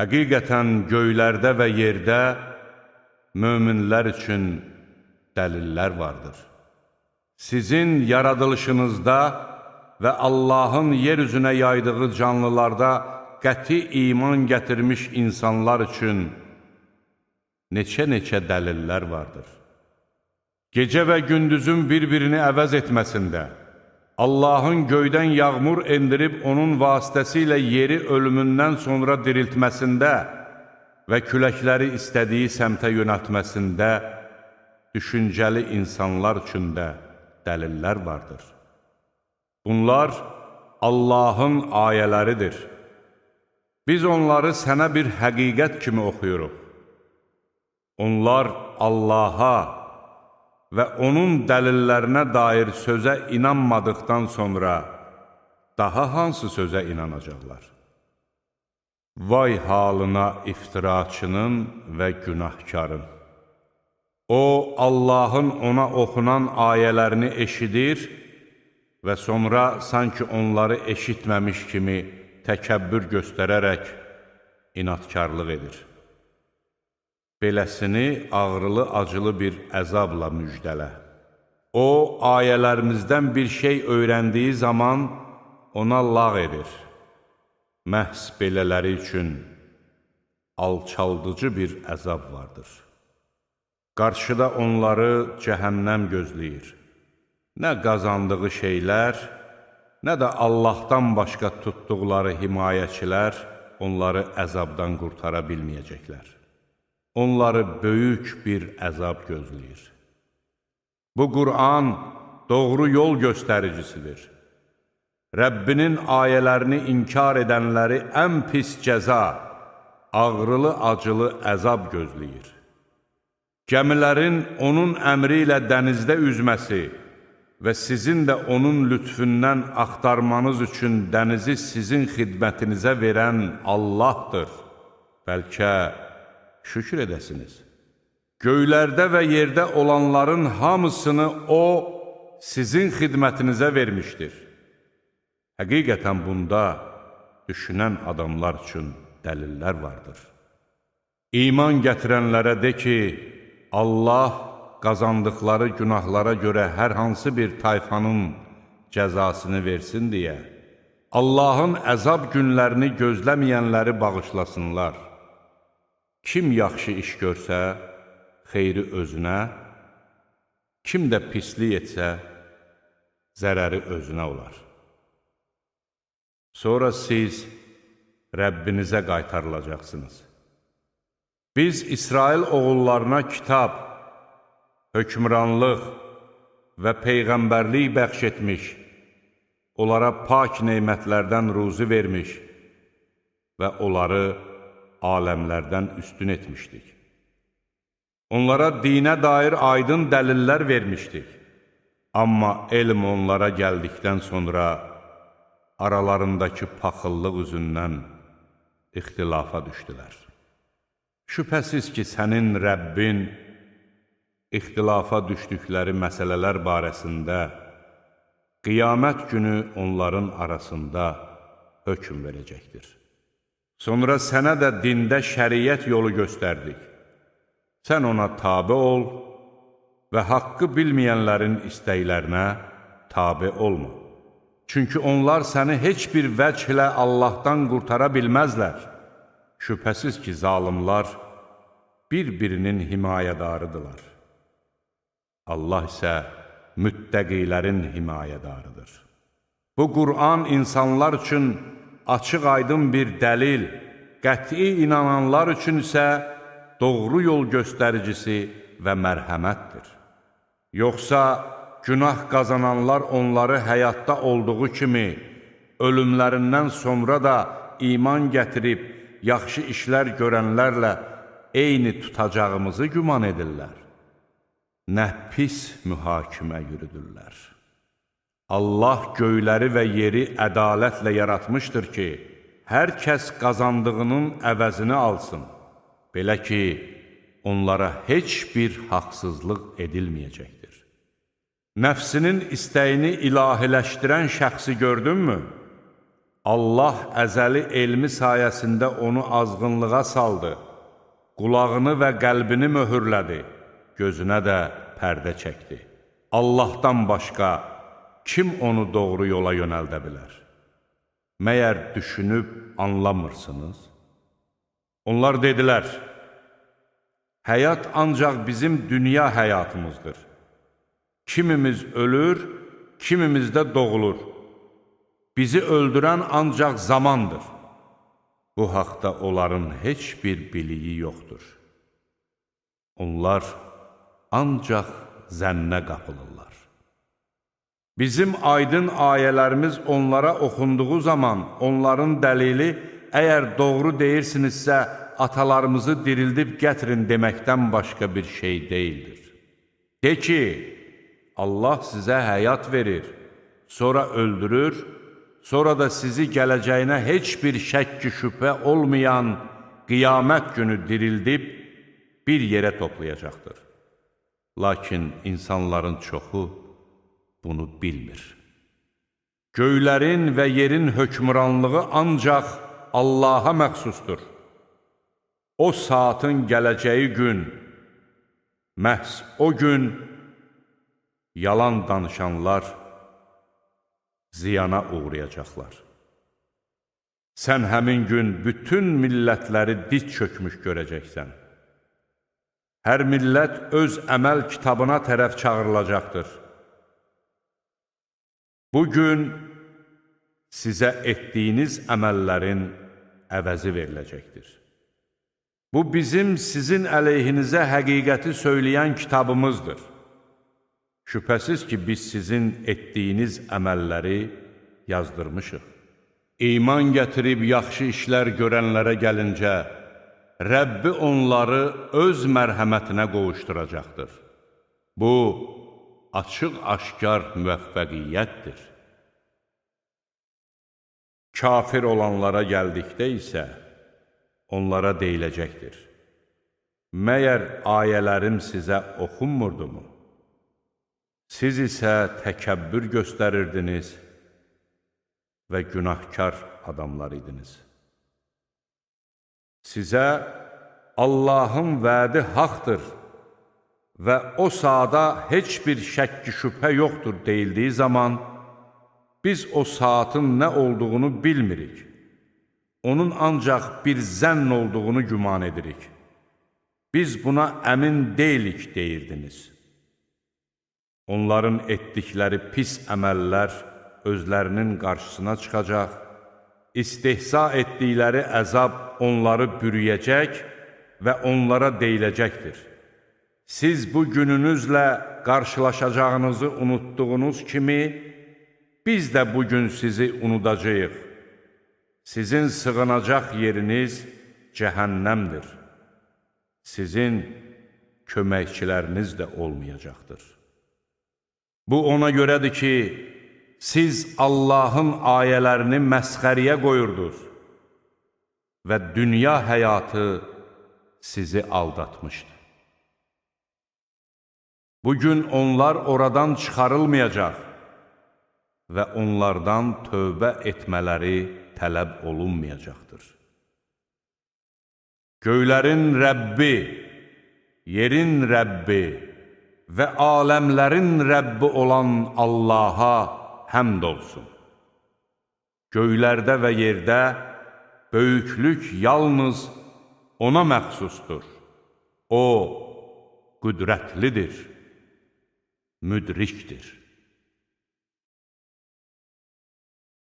Həqiqətən göylərdə və yerdə möminlər üçün dəlillər vardır. Sizin yaradılışınızda və Allahın yer üzünə yaydığı canlılarda qəti iman gətirmiş insanlar üçün neçə-neçə dəlillər vardır. Gecə və gündüzün bir-birini əvəz etməsində, Allahın göydən yağmur endirib onun vasitəsilə yeri ölümündən sonra diriltməsində və küləkləri istədiyi səmtə yönəltməsində düşüncəli insanlar üçün də dəlillər vardır. Bunlar Allahın ayələridir. Biz onları sənə bir həqiqət kimi oxuyuruq. Onlar Allaha və onun dəlillərinə dair sözə inanmadıqdan sonra daha hansı sözə inanacaqlar? Vay halına iftiraçının və günahkarın! O, Allahın ona oxunan ayələrini eşidir və sonra sanki onları eşitməmiş kimi təkəbbür göstərərək inatkarlıq edir. Beləsini ağrılı-acılı bir əzabla müjdələ. O, ayələrimizdən bir şey öyrəndiyi zaman ona lağ edir. Məhz belələri üçün alçaldıcı bir əzab vardır. Qarşıda onları cəhənnəm gözləyir. Nə qazandığı şeylər, nə də Allahdan başqa tutduqları himayəçilər onları əzabdan qurtara bilməyəcəklər. Onları böyük bir əzab gözləyir. Bu Qur'an doğru yol göstəricisidir. Rəbbinin ayələrini inkar edənləri ən pis cəza, ağrılı-acılı əzab gözləyir. Gəmilərin onun əmri ilə dənizdə üzməsi və sizin də onun lütfündən axtarmanız üçün dənizi sizin xidmətinizə verən Allahdır. Bəlkə şükür edəsiniz. Göylərdə və yerdə olanların hamısını O, sizin xidmətinizə vermişdir. Həqiqətən bunda düşünən adamlar üçün dəlillər vardır. İman gətirənlərə de ki, Allah qazandıqları günahlara görə hər hansı bir tayfanın cəzasını versin deyə, Allahın əzab günlərini gözləməyənləri bağışlasınlar. Kim yaxşı iş görsə, xeyri özünə, kim də pislik etsə, zərəri özünə olar. Sonra siz Rəbbinizə qaytarılacaqsınız. Biz İsrail oğullarına kitab, hökmranlıq və peyğəmbərlik bəxş etmiş, onlara pak neymətlərdən ruzi vermiş və onları aləmlərdən üstün etmişdik. Onlara dinə dair aydın dəlillər vermişdik. Amma elm onlara gəldikdən sonra aralarındakı paxıllıq üzündən ixtilafa düşdülər. Şübhəsiz ki, sənin Rəbbin ixtilafa düşdükləri məsələlər barəsində qiyamət günü onların arasında hökm verəcəkdir. Sonra sənə də dində şəriət yolu göstərdik. Sən ona tabe ol və haqqı bilməyənlərin istəklərinə tabe olma. Çünki onlar səni heç bir vəclə Allahdan qurtara bilməzlər. Şübhəsiz ki, zalimlar bir-birinin himayədarıdırlar. Allah isə müttəqilərin himayədarıdır. Bu Qur'an insanlar üçün açıq-aydın bir dəlil, qəti inananlar üçün isə doğru yol göstəricisi və mərhəmətdir. Yoxsa günah qazananlar onları həyatda olduğu kimi, ölümlərindən sonra da iman gətirib, yaxşı işlər görənlərlə eyni tutacağımızı güman edirlər. Nə pis mühakimə yürüdürlər. Allah göyləri və yeri ədalətlə yaratmışdır ki, hər kəs qazandığının əvəzini alsın. Belə ki, onlara heç bir haqsızlıq edilməyəcəkdir. Nəfsinin istəyini ilahiləşdirən şəxsi gördünmü? Allah əzəli elmi sayəsində onu azğınlığa saldı, qulağını və qəlbini möhürlədi, gözünə də pərdə çəkdi. Allahdan başqa kim onu doğru yola yönəldə bilər? Məyər düşünüb anlamırsınız? Onlar dedilər, həyat ancaq bizim dünya həyatımızdır. Kimimiz ölür, kimimiz də doğulur. Bizi öldürən ancaq zamandır. Bu haqda onların heç bir biliyi yoxdur. Onlar ancaq zənnə qapılırlar. Bizim aydın ayələrimiz onlara oxunduğu zaman onların dəlili, əgər doğru deyirsinizsə, atalarımızı dirildib gətirin deməkdən başqa bir şey deyildir. De ki, Allah sizə həyat verir, sonra öldürür, sonra da sizi gələcəyinə heç bir şəkki şübhə olmayan qiyamət günü dirildib bir yerə toplayacaqdır. Lakin insanların çoxu bunu bilmir. Göylərin və yerin hökmranlığı ancaq Allaha məxsusdur. O saatın gələcəyi gün, məhz o gün yalan danışanlar ziyana uğrayacaqlar. Sən həmin gün bütün millətləri diz çökmüş görəcəksən. Hər millət öz əməl kitabına tərəf çağırılacaqdır. Bugün sizə etdiyiniz əməllərin əvəzi veriləcəkdir. Bu bizim sizin əleyhinizə həqiqəti söyləyən kitabımızdır. Şübhəsiz ki, biz sizin etdiyiniz əməlləri yazdırmışıq. İman gətirib yaxşı işlər görənlərə gəlincə, Rəbbi onları öz mərhəmətinə qovuşturacaqdır. Bu, açıq-aşkar müvəffəqiyyətdir. Kafir olanlara gəldikdə isə, onlara deyiləcəkdir. Məyər ayələrim sizə oxunmurdumu? Siz isə təkəbbür göstərirdiniz və günahkar adamlar idiniz. Sizə Allahın vədi haqdır və o saata heç bir şəkki şübhə yoxdur deyildiyi zaman, biz o saatın nə olduğunu bilmirik. Onun ancaq bir zənn olduğunu güman edirik. Biz buna əmin deyilik deyirdiniz. Onların etdikləri pis əməllər özlərinin qarşısına çıxacaq, istehza etdikləri əzab onları bürüyəcək və onlara deyiləcəkdir. Siz bu gününüzlə qarşılaşacağınızı unutduğunuz kimi, biz də bugün sizi unudacağıq. Sizin sığınacaq yeriniz cəhənnəmdir. Sizin köməkçiləriniz də olmayacaqdır. Bu ona görədir ki, siz Allahın ayələrini məsxəriyə qoyurdunuz və dünya həyatı sizi aldatmışdı. Bugün onlar oradan çıxarılmayacaq və onlardan tövbə etmələri tələb olunmayacaqdır. Göylərin Rəbbi, yerin Rəbbi və aləmlərin Rəbbi olan Allaha həmd olsun. Göylərdə və yerdə böyüklük yalnız ona məxsusdur. O, qüdrətlidir, müdrikdir.